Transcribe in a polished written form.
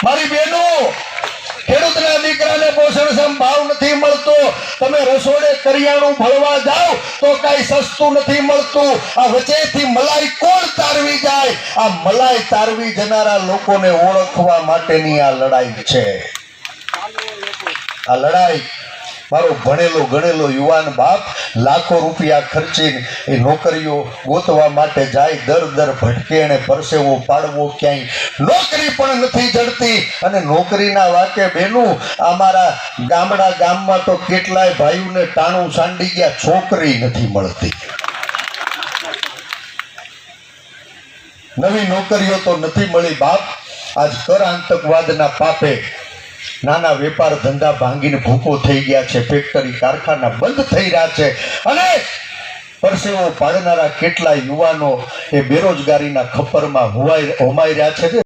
મારી બહેનો, ખેડૂતના દીકરાને પોષણક્ષમ ભાવ નથી મળતો. તમે રસોડે કરિયાણું ભરવા જાઓ તો કઈ સસ્તું નથી મળતું. આ વચ્ચેથી મલાઈ કોણ તારવી જાય? આ મલાઈ તારવી જનારા લોકોને ઓળખવા માટેની આ લડાઈ છે. આ લડાઈ મારો ભણેલો ગણેલો યુવાન બાપ લાખો રૂપિયા ખર્ચીને એ નોકરીઓ ગોતવા માટે જાય, દર ભટકે અને પરસેવો પાડવો, ક્યાંય નોકરી પણ નથી જડતી. અને નોકરીના વાકે બેનું અમારા ગામમાં તો કેટલાય ભાઈઓને ટાણું સાંડી ગયા, છોકરી નથી મળતી. નવી નોકરીઓ તો નથી મળી બાપ. આજ કર આતંકવાદના પાપે નાના વેપાર ધંધા ભાંગીને ભૂકો થઈ ગયા છે, ફેક્ટરી કારખાના બંધ થઈ રહ્યા છે અને પરસેવો પાડનારા કેટલા યુવાનો એ બેરોજગારીના ખપ્પરમાં હોમાઈ રહ્યા છે.